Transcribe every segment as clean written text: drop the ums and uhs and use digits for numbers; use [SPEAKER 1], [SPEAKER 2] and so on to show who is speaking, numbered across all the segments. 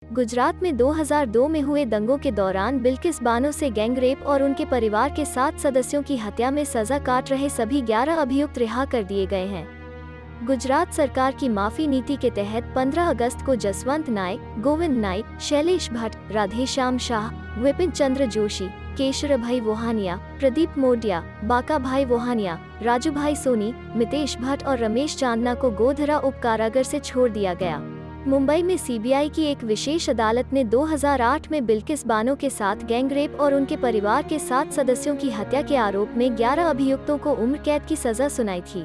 [SPEAKER 1] गुजरात में 2002 में हुए दंगों के दौरान बिल्किस बानो से गैंग रेप और उनके परिवार के 7 सदस्यों की हत्या में सजा काट रहे सभी 11 अभियुक्त रिहा कर दिए गए हैं। गुजरात सरकार की माफी नीति के तहत 15 अगस्त को जसवंत नायक, गोविंद नाइक, शैलेश भट्ट, राधेश्याम शाह, विपिन चंद्र जोशी, केशरभाई वोहानिया, प्रदीप मोडिया, बाका भाई वोहानिया, राजू भाई सोनी, मितेश भट्ट और रमेश चांदना को गोधरा उप कारागार से छोड़ दिया गया। मुंबई में सीबीआई की एक विशेष अदालत ने 2008 में बिल्किस बानो के साथ गैंग रेप और उनके परिवार के 7 सदस्यों की हत्या के आरोप में 11 अभियुक्तों को उम्र कैद की सजा सुनाई थी।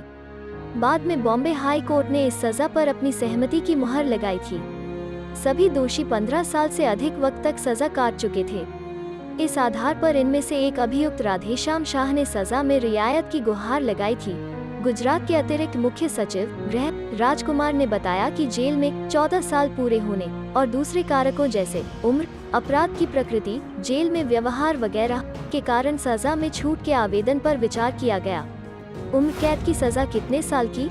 [SPEAKER 1] बाद में बॉम्बे हाई कोर्ट ने इस सजा पर अपनी सहमति की मुहर लगाई थी। सभी दोषी 15 साल से अधिक वक्त तक सजा काट चुके थे। इस आधार पर इनमें से एक अभियुक्त राधेश्याम शाह ने सजा में रियायत की गुहार लगाई थी। गुजरात के अतिरिक्त मुख्य सचिव गृह राजकुमार ने बताया कि जेल में 14 साल पूरे होने और दूसरे कारकों जैसे उम्र, अपराध की प्रकृति, जेल में व्यवहार वगैरह के कारण सजा में छूट के आवेदन पर विचार किया गया। उम्र कैद की सजा कितने साल की?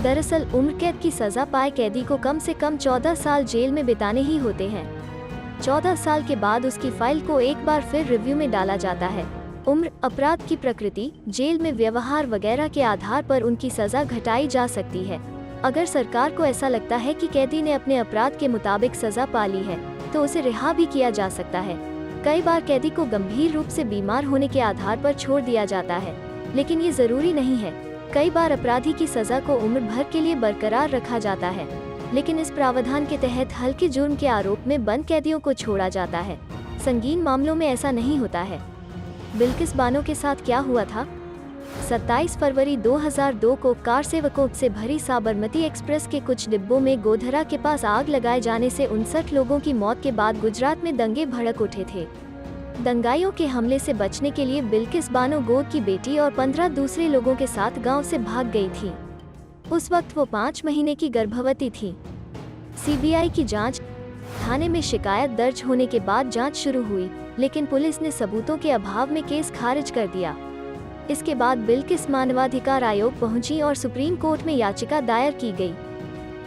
[SPEAKER 1] दरअसल उम्र कैद की सजा पाए कैदी को कम से कम 14 साल जेल में बिताने ही होते हैं। 14 साल के बाद उसकी फाइल को एक बार फिर रिव्यू में डाला जाता है। उम्र, अपराध की प्रकृति, जेल में व्यवहार वगैरह के आधार पर उनकी सजा घटाई जा सकती है। अगर सरकार को ऐसा लगता है कि कैदी ने अपने अपराध के मुताबिक सजा पा ली है, तो उसे रिहा भी किया जा सकता है। कई बार कैदी को गंभीर रूप से बीमार होने के आधार पर छोड़ दिया जाता है, लेकिन ये जरूरी नहीं है। कई बार अपराधी की सजा को उम्र भर के लिए बरकरार रखा जाता है, लेकिन इस प्रावधान के तहत हल्के जुर्म के आरोप में बंद कैदियों को छोड़ा जाता है। संगीन मामलों में ऐसा नहीं होता है। बिल्किस बानो के साथ क्या हुआ था? 27 फरवरी 2002 को कार सेवकों से भरी साबरमती एक्सप्रेस के कुछ डिब्बों में गोधरा के पास आग लगाए जाने से 59 लोगों की मौत के बाद गुजरात में दंगे भड़क उठे थे। दंगाइयों के हमले से बचने के लिए बिल्किस बानो गोद की बेटी और 15 दूसरे लोगों के साथ गांव से भाग गई थी। उस वक्त वो 5 महीने की गर्भवती थी। सीबीआई की जांच, थाने में शिकायत दर्ज होने के बाद जांच शुरू हुई, लेकिन पुलिस ने सबूतों के अभाव में केस खारिज कर दिया। इसके बाद बिल्किस मानवाधिकार आयोग पहुंची और सुप्रीम कोर्ट में याचिका दायर की गई।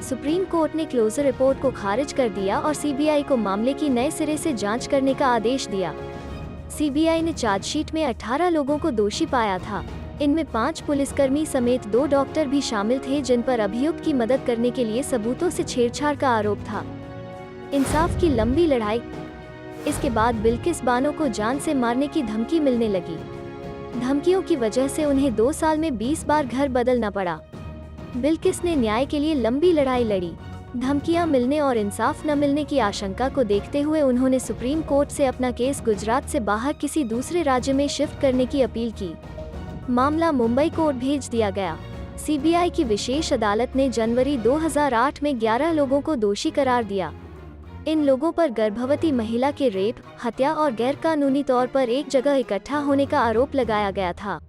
[SPEAKER 1] सुप्रीम कोर्ट ने क्लोजर रिपोर्ट को खारिज कर दिया और सीबीआई को मामले की नए सिरे से जांच करने का आदेश दिया। सीबीआई ने चार्जशीट में 18 लोगों को दोषी पाया था। इनमें 5 पुलिसकर्मी समेत 2 डॉक्टर भी शामिल थे, जिन पर अभियुक्त की मदद करने के लिए सबूतों से छेड़छाड़ का आरोप था। इंसाफ की लंबी लड़ाई। इसके बाद बिल्किस बानो को जान से मारने की धमकी मिलने लगी। धमकियों की वजह से उन्हें 2 साल में 20 बार घर बदलना पड़ा। बिल्किस ने न्याय के लिए लंबी लड़ाई लड़ी। धमकियां मिलने और इंसाफ न मिलने की आशंका को देखते हुए उन्होंने सुप्रीम कोर्ट से अपना केस गुजरात से बाहर किसी दूसरे राज्य में शिफ्ट करने की अपील की। मामला मुंबई कोर्ट भेज दिया गया। सीबीआई की विशेष अदालत ने जनवरी 2008 में 11 लोगों को दोषी करार दिया। इन लोगों पर गर्भवती महिला के रेप, हत्या और गैरकानूनी तौर पर एक जगह इकट्ठा होने का आरोप लगाया गया था।